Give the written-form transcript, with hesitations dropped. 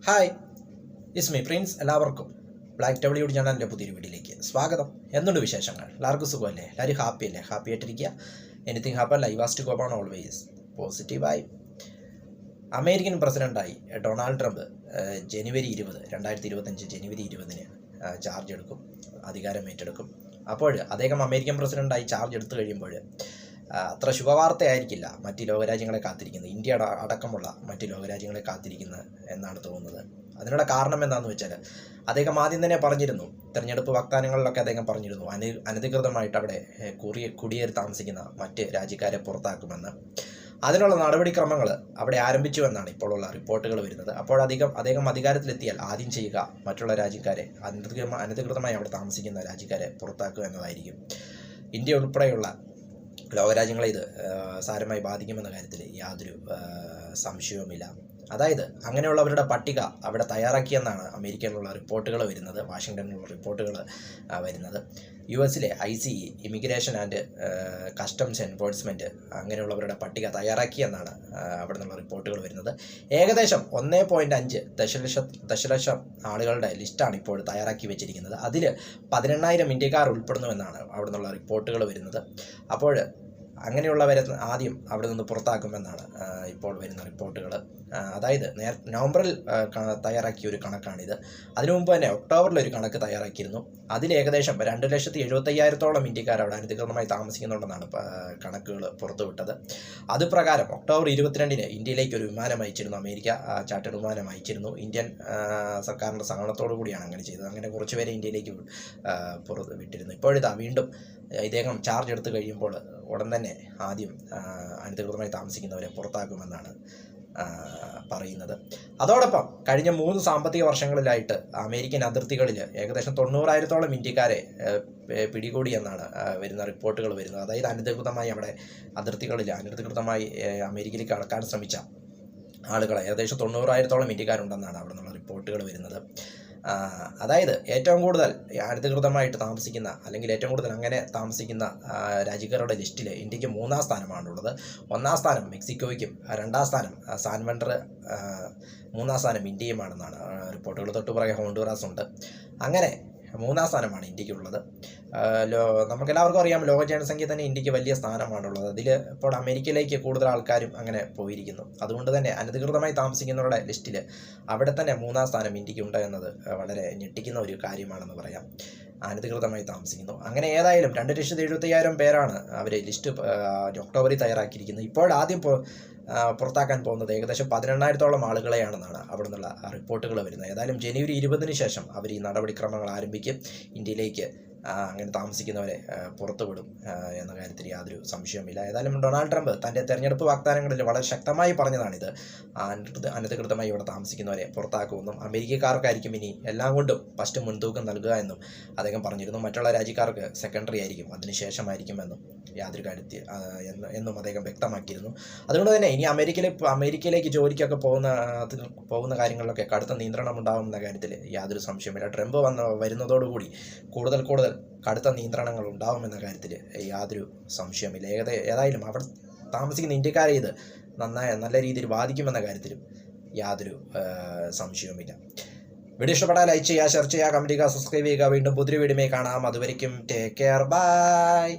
Hi, is me Prince. എല്ലാവർക്കും black W ചാനലിൻ്റെ പുതിയൊരു വീഡിയോയിലേക്ക് സ്വാഗതം. എന്തുണ്ട് വിശേഷങ്ങൾ? എല്ലാവർക്കും സുഖമല്ലേ? എല്ലാവരും ഹാപ്പി അല്ലേ? ഹാപ്പി ആയിട്ടിരിക്കുക. എനിത്തിങ് ഹാപ്പൻ, ലൈവ് വാസ്റ്റ് കോപ്പ് ആണ് ഓൾവേസ് പോസിറ്റീവായി. അമേരിക്കൻ പ്രസിഡൻ്റായി ഡൊണാൾഡ് ട്രംപ് ജനുവരി 2025 ജനുവരി 20 ചാർജ് എടുക്കും, അധികാരം ഏറ്റെടുക്കും. അപ്പോൾ അദ്ദേഹം അമേരിക്കൻ പ്രസിഡൻ്റായി ചാർജ് എടുത്തു കഴിയുമ്പോൾ അത്ര ശുഭവാർത്തയായിരിക്കില്ല മറ്റ് ലോകരാജ്യങ്ങളെ കാത്തിരിക്കുന്നത്, ഇന്ത്യ അടക്കമുള്ള മറ്റ് ലോകരാജ്യങ്ങളെ കാത്തിരിക്കുന്നത് എന്നാണ് തോന്നുന്നത്. അതിനുള്ള കാരണം എന്താണെന്ന് വെച്ചാൽ, അദ്ദേഹം ആദ്യം തന്നെ പറഞ്ഞിരുന്നു, തെരഞ്ഞെടുപ്പ് വാഗ്ദാനങ്ങളിലൊക്കെ അദ്ദേഹം പറഞ്ഞിരുന്നു, അനധികൃതമായിട്ട് അവിടെ കുടിയേറി താമസിക്കുന്ന മറ്റ് രാജ്യക്കാരെ പുറത്താക്കുമെന്ന്. അതിനുള്ള നടപടിക്രമങ്ങൾ അവിടെ ആരംഭിച്ചു എന്നാണ് ഇപ്പോഴുള്ള റിപ്പോർട്ടുകൾ വരുന്നത്. അപ്പോൾ അദ്ദേഹം അധികാരത്തിലെത്തിയാൽ ആദ്യം ചെയ്യുക മറ്റുള്ള രാജ്യക്കാരെ, അനധികൃതമായി അവിടെ താമസിക്കുന്ന രാജ്യക്കാരെ പുറത്താക്കുക എന്നതായിരിക്കും. ഇന്ത്യ ഉൾപ്പെടെയുള്ള ലോകരാജ്യങ്ങളെ ഇത് സാരമായി ബാധിക്കുമെന്ന കാര്യത്തിൽ യാതൊരു സംശയവുമില്ല. അതായത് അങ്ങനെയുള്ളവരുടെ പട്ടിക അവിടെ തയ്യാറാക്കിയെന്നാണ് അമേരിക്കയിലുള്ള റിപ്പോർട്ടുകൾ വരുന്നത്, വാഷിങ്ടണിലുള്ള റിപ്പോർട്ടുകൾ വരുന്നത്. US-ലെ ICE immigration and customs enforcement അങ്ങനെയുള്ളവരുടെ പട്ടിക തയ്യാറാക്കിയെന്നാണ് അവിടെ നിന്നുള്ള റിപ്പോർട്ടുകൾ വരുന്നത്. ഏകദേശം 1.5 ദശലക്ഷം ആളുകളുടെ ലിസ്റ്റാണ് ഇപ്പോൾ തയ്യാറാക്കി വെച്ചിരിക്കുന്നത്. അതിൽ 18,000 ഇന്ത്യക്കാർ ഉൾപ്പെടുന്നുവെന്നാണ് അവിടെ നിന്നുള്ള റിപ്പോർട്ടുകൾ വരുന്നത്. അപ്പോൾ അങ്ങനെയുള്ളവരെ ആദ്യം അവിടെ നിന്ന് പുറത്താക്കുമെന്നാണ് ഇപ്പോൾ വരുന്ന റിപ്പോർട്ടുകൾ. അതായത് നവംബറിൽ തയ്യാറാക്കിയ ഒരു കണക്കാണിത്. അതിനു മുമ്പ് തന്നെ ഒക്ടോബറിൽ ഒരു കണക്ക് തയ്യാറാക്കിയിരുന്നു. അതിൽ ഏകദേശം 2,75,000 ഇന്ത്യക്കാർ അവിടെ അനധികൃതമായി താമസിക്കുന്നുണ്ടെന്നാണ് കണക്കുകൾ പുറത്തുവിട്ടത്. അതുപ്രകാരം ഒക്ടോബർ 22 ഇന്ത്യയിലേക്ക് ഒരു വിമാനം അയച്ചിരുന്നു, അമേരിക്ക ചാർട്ടേഡ് വിമാനം അയച്ചിരുന്നു. ഇന്ത്യൻ സർക്കാരിൻ്റെ സഹകരണത്തോടു കൂടിയാണ് അങ്ങനെ ചെയ്തത്. അങ്ങനെ കുറച്ചുപേരെ ഇന്ത്യയിലേക്ക് പുറത്ത് വിട്ടിരുന്നു. ഇപ്പോഴിതാ വീണ്ടും ഇദ്ദേഹം ചാർജ് എടുത്തു കഴിയുമ്പോൾ ഉടൻ തന്നെ ആദ്യം അനധികൃതമായി താമസിക്കുന്നവരെ പുറത്താക്കുമെന്നാണ് പറയുന്നത്. അതോടൊപ്പം കഴിഞ്ഞ 3 സാമ്പത്തിക വർഷങ്ങളിലായിട്ട് അമേരിക്കൻ അതിർത്തികളിൽ ഏകദേശം 90,000 ഇന്ത്യക്കാരെ പിടികൂടിയെന്നാണ് വരുന്ന റിപ്പോർട്ടുകൾ വരുന്നത്. അതായത് അനധികൃതമായി അവിടെ അതിർത്തികളിൽ അനധികൃതമായി അമേരിക്കയിലേക്ക് കടക്കാൻ ശ്രമിച്ച ആളുകളെ ഏകദേശം 90,000 ഇന്ത്യക്കാരുണ്ടെന്നാണ് അവിടെ നിന്നുള്ള റിപ്പോർട്ടുകൾ വരുന്നത്. അതായത് ഏറ്റവും കൂടുതൽ അനധികൃതമായിട്ട് താമസിക്കുന്ന, അല്ലെങ്കിൽ ഏറ്റവും കൂടുതൽ അങ്ങനെ താമസിക്കുന്ന രാജ്യക്കാരുടെ ലിസ്റ്റിൽ ഇന്ത്യക്ക് 3-ാം സ്ഥാനമാണുള്ളത്. 1-ാം സ്ഥാനം മെക്സിക്കോയ്ക്കും 2-ാം സ്ഥാനം സാൻ വെൻഡർ, 3-ാം സ്ഥാനം ഇന്ത്യയുമാണെന്നാണ് റിപ്പോർട്ടുകൾ. തൊട്ടുപുറകെ ഹോണ്ടുറാസ് ഉണ്ട്. അങ്ങനെ 3-ാം സ്ഥാനമാണ് ഇന്ത്യക്കുള്ളത്. നമുക്കെല്ലാവർക്കും അറിയാം, ലോക ജനസംഖ്യ തന്നെ ഇന്ത്യക്ക് വലിയ സ്ഥാനമാണുള്ളത്. അതിൽ ഇപ്പോൾ അമേരിക്കയിലേക്ക് കൂടുതൽ ആൾക്കാരും അങ്ങനെ പോയിരിക്കുന്നു. അതുകൊണ്ട് തന്നെ അനധികൃതമായി താമസിക്കുന്നവരുടെ ലിസ്റ്റിൽ അവിടെ തന്നെ 3-ാം സ്ഥാനം ഇന്ത്യക്കുണ്ട് എന്നത് വളരെ ഞെട്ടിക്കുന്ന ഒരു കാര്യമാണെന്ന് പറയാം. അനധികൃതമായി താമസിക്കുന്നു. അങ്ങനെ ഏതായാലും 2,75,000 പേരാണ് അവർ ലിസ്റ്റ് ഒക്ടോബറിൽ തയ്യാറാക്കിയിരിക്കുന്നത്. ഇപ്പോൾ ആദ്യം പുറത്താക്കാൻ പോകുന്നത് ഏകദേശം 18,000 ആളുകളെയാണെന്നാണ് അവിടെ നിന്നുള്ള റിപ്പോർട്ടുകൾ വരുന്നത്. ഏതായാലും ജനുവരി 20 ശേഷം അവർ ഈ നടപടിക്രമങ്ങൾ ആരംഭിക്കും. ഇന്ത്യയിലേക്ക് അങ്ങനെ താമസിക്കുന്നവരെ പുറത്തുവിടും എന്ന കാര്യത്തിൽ യാതൊരു സംശയവുമില്ല. ഏതായാലും ഡൊണാൾഡ് ട്രംപ് തൻ്റെ തെരഞ്ഞെടുപ്പ് വാഗ്ദാനങ്ങളിൽ വളരെ ശക്തമായി പറഞ്ഞതാണിത്. അനധികൃതമായി ഇവിടെ താമസിക്കുന്നവരെ പുറത്താക്കുമെന്നും അമേരിക്കക്കാർക്കായിരിക്കും ഇനി എല്ലാം കൊണ്ടും ഫസ്റ്റ് മുൻതൂക്കം നൽകുക എന്നും അദ്ദേഹം പറഞ്ഞിരുന്നു. മറ്റുള്ള രാജ്യക്കാർക്ക് സെക്കൻഡറി ആയിരിക്കും, അതിനുശേഷമായിരിക്കും യാതൊരു കാര്യത്തിൽ എന്നും അദ്ദേഹം വ്യക്തമാക്കിയിരുന്നു. അതുകൊണ്ട് തന്നെ ഇനി അമേരിക്കയിലേക്ക് ജോലിക്കൊക്കെ പോകുന്ന കാര്യങ്ങളിലൊക്കെ കടുത്ത നിയന്ത്രണം ഉണ്ടാകുമെന്ന കാര്യത്തിൽ യാതൊരു സംശയമില്ല. ട്രംപ് വരുന്നതോടുകൂടി കൂടുതൽ കടുത്ത നിയന്ത്രണങ്ങൾ ഉണ്ടാകുമെന്ന കാര്യത്തിൽ യാതൊരു സംശയമില്ല. ഏതായാലും അവിടെ താമസിക്കുന്ന ഇന്ത്യക്കാരെ ഇത് നല്ല രീതിയിൽ ബാധിക്കുമെന്ന കാര്യത്തിലും യാതൊരു സംശയവുമില്ല. വീഡിയോ ഇഷ്ടപ്പെട്ടാൽ ലൈക്ക് ചെയ്യുക, ഷെയർ ചെയ്യുക, കമൻറ്റ് ചെയ്യുക, സബ്സ്ക്രൈബ് ചെയ്യുക. വീണ്ടും പുതിയ വീഡിയോയിൽ കാണാം. അതുവരയ്ക്കും ടേക്ക് കെയർ, ബൈ.